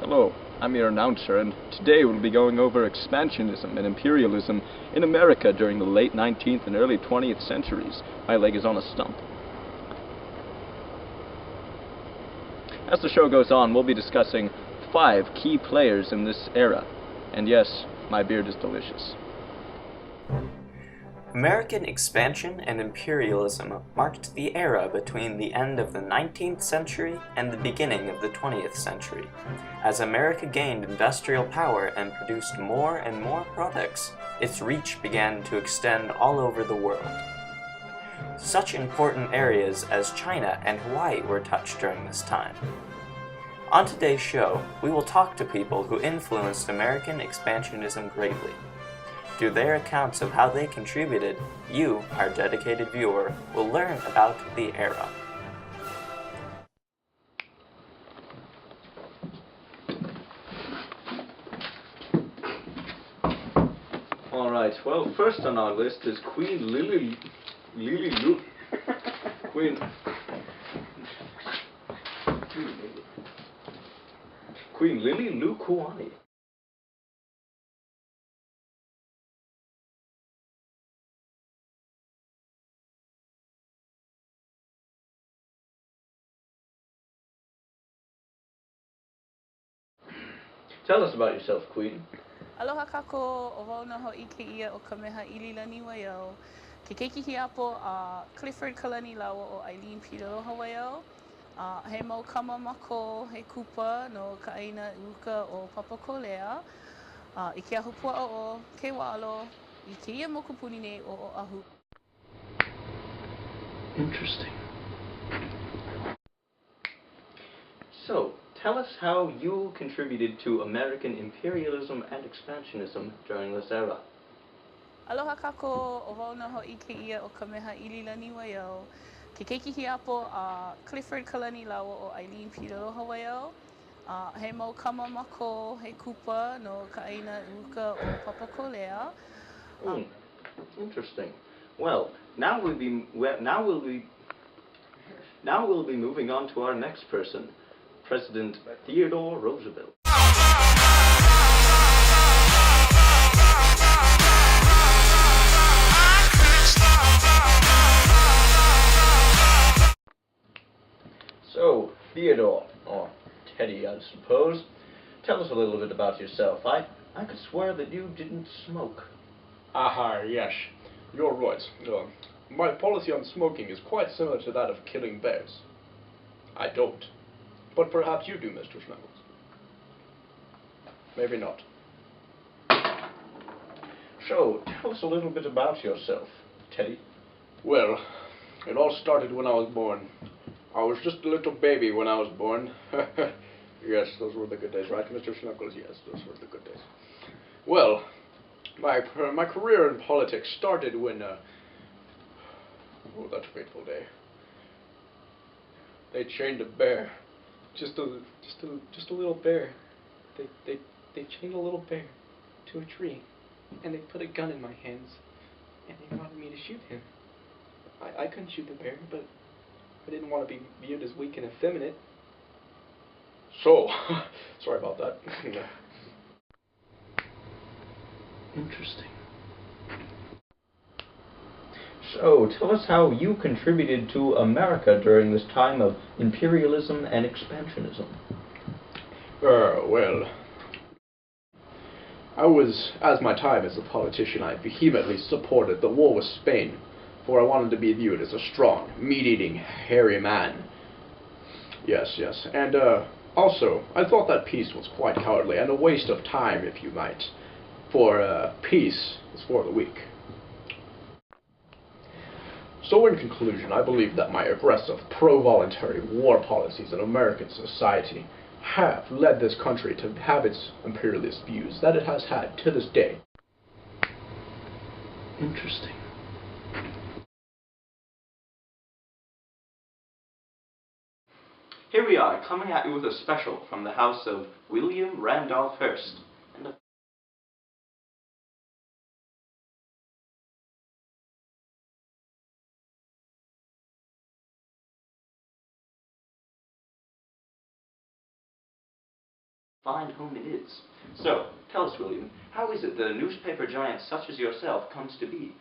Hello, I'm your announcer, and today we'll be going over expansionism and imperialism in America during the late 19th and early 20th centuries. My leg is on a stump. As the show goes on, we'll be discussing 5 key players in this era. And yes, my beard is delicious. American expansion and imperialism marked the era between the end of the 19th century and the beginning of the 20th century. As America gained industrial power and produced more and more products, its reach began to extend all over the world. Such important areas as China and Hawaii were touched during this time. On today's show, we will talk to people who influenced American expansionism greatly. Through their accounts of how they contributed, you, our dedicated viewer, will learn about the era. Alright, well, first on our list is Queen Lily Lu. Queen Lily Lu Kuani. Tell us about yourself, Queen. Aloha kako, o wau na ho'i ke ia o ka meha ililani waiau. Ke keiki hiapo a Clifford Kalani lawa o Eileen Pidaloha waiau. He mau kama mako he kupa no ka aina uka o Papakolea. I ke ahupua o ke walo, I ke ia mokupuni nei o ahu. Interesting. So, tell us how you contributed to American imperialism and expansionism during this era. Aloha kako, o wau na ho'i ke ia o ka meha ililani waiau. Ke keiki hiapo a Clifford Kalani lawa o Eileen Pidaloha waiau. He mau kama mako he kupa no ka aina uka o Papakolea. Interesting. Well, now we'll be moving on to our next person, President Theodore Roosevelt. So, Theodore, or Teddy, I suppose, tell us a little bit about yourself. I could swear that you didn't smoke. Aha, yes, you're right. My policy on smoking is quite similar to that of killing bears. I don't. But perhaps you do, Mr. Snuggles. Maybe not. So, tell us a little bit about yourself, Teddy. Well, it all started when I was born. I was just a little baby when I was born. Yes, those were the good days, right, Mr. Snuggles? Yes, those were the good days. Well, my career in politics started when, that fateful day. They chained a bear. Just a little bear. They chained a little bear to a tree, and they put a gun in my hands, and they wanted me to shoot him. I couldn't shoot the bear, but I didn't want to be viewed as weak and effeminate. So, sorry about that. Interesting. So, tell us how you contributed to America during this time of imperialism and expansionism. Well, as my time as a politician, I vehemently supported the war with Spain, for I wanted to be viewed as a strong, meat-eating, hairy man. Yes, and, also, I thought that peace was quite cowardly, and a waste of time, if you might, for, peace is for the weak. So in conclusion, I believe that my aggressive, pro-voluntary war policies in American society have led this country to have its imperialist views that it has had to this day. Interesting. Here we are, coming at you with a special from the house of William Randolph Hearst. find whom it is. So, tell us, William, how is it that a newspaper giant such as yourself comes to be?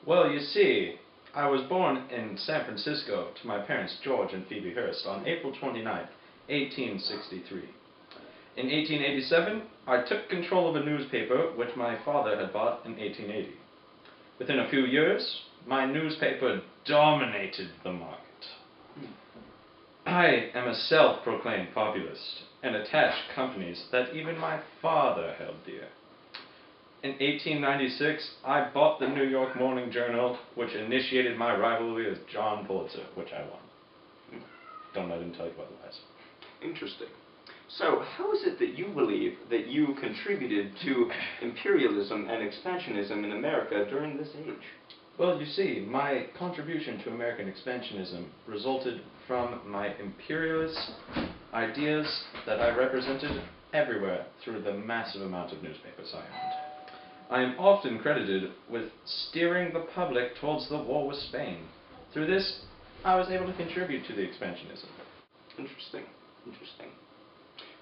Well, you see, I was born in San Francisco to my parents George and Phoebe Hearst on April 29th, 1863. In 1887, I took control of a newspaper which my father had bought in 1880. Within a few years, my newspaper dominated the market. I am a self-proclaimed populist and attached companies that even my father held dear. In 1896, I bought the New York Morning Journal, which initiated my rivalry with John Pulitzer, which I won. Don't let him tell you otherwise. Interesting. So, how is it that you believe that you contributed to imperialism and expansionism in America during this age? Well, you see, my contribution to American expansionism resulted from my imperialist ideas that I represented everywhere through the massive amount of newspapers I owned. I am often credited with steering the public towards the war with Spain. Through this, I was able to contribute to the expansionism. Interesting. Interesting.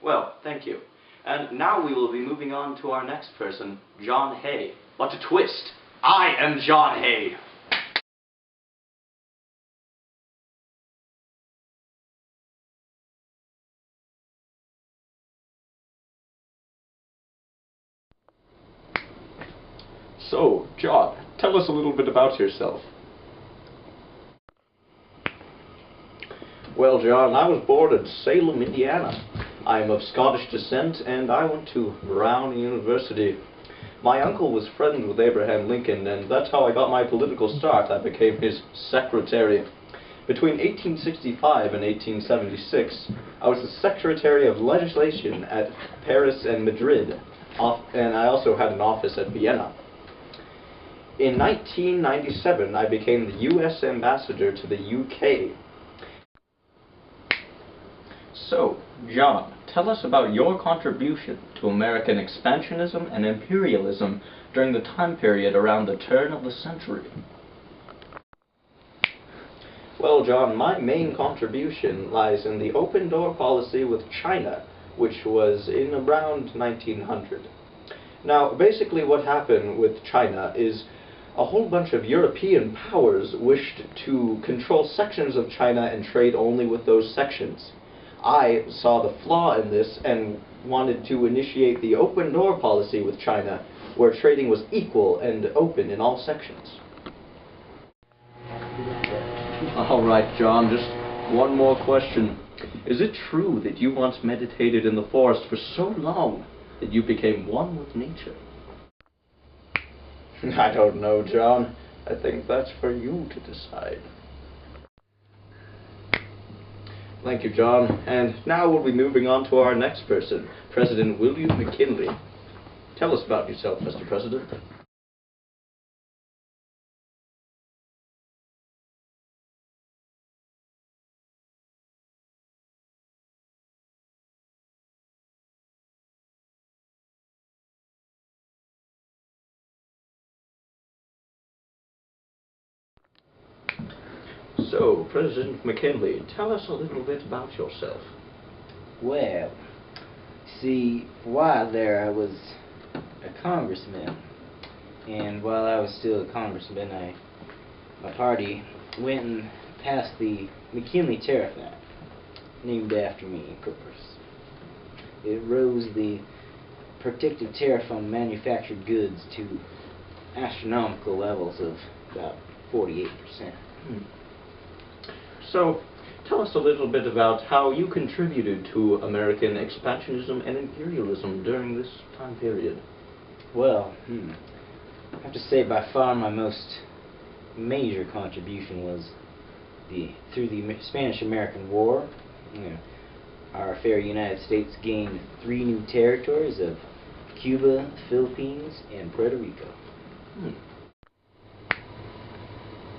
Well, thank you. And now we will be moving on to our next person, John Hay. What a twist! I am John Hay! So, John, tell us a little bit about yourself. Well, John, I was born in Salem, Indiana. I am of Scottish descent, and I went to Brown University. My uncle was friends with Abraham Lincoln, and that's how I got my political start. I became his secretary. Between 1865 and 1876, I was the Secretary of Legislation at Paris and Madrid, and I also had an office at Vienna. In 1997, I became the U.S. Ambassador to the UK. So, John, tell us about your contribution to American expansionism and imperialism during the time period around the turn of the century. Well, John, my main contribution lies in the open door policy with China, which was in around 1900. Now, basically what happened with China is a whole bunch of European powers wished to control sections of China and trade only with those sections. I saw the flaw in this and wanted to initiate the open door policy with China, where trading was equal and open in all sections. All right, John, just one more question. Is it true that you once meditated in the forest for so long that you became one with nature? I don't know, John. I think that's for you to decide. Thank you, John. And now we'll be moving on to our next person, President William McKinley. Tell us about yourself, Mr. President. So, President McKinley, tell us a little bit about yourself. Well, see, for a while there I was a congressman, and while I was still a congressman, my party went and passed the McKinley Tariff Act, named after me, of course. It rose the protective tariff on manufactured goods to astronomical levels of about 48%. So, tell us a little bit about how you contributed to American expansionism and imperialism during this time period. Well, I have to say by far my most major contribution was through the Spanish-American War. Our fair United States gained 3 new territories of Cuba, Philippines, and Puerto Rico.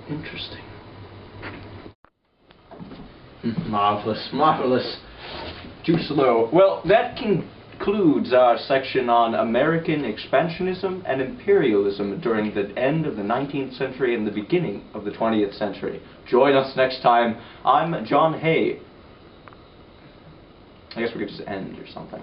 Interesting. Marvelous, marvelous. Too slow. Well, that concludes our section on American expansionism and imperialism during the end of the 19th century and the beginning of the 20th century. Join us next time. I'm John Hay. I guess we could just end or something.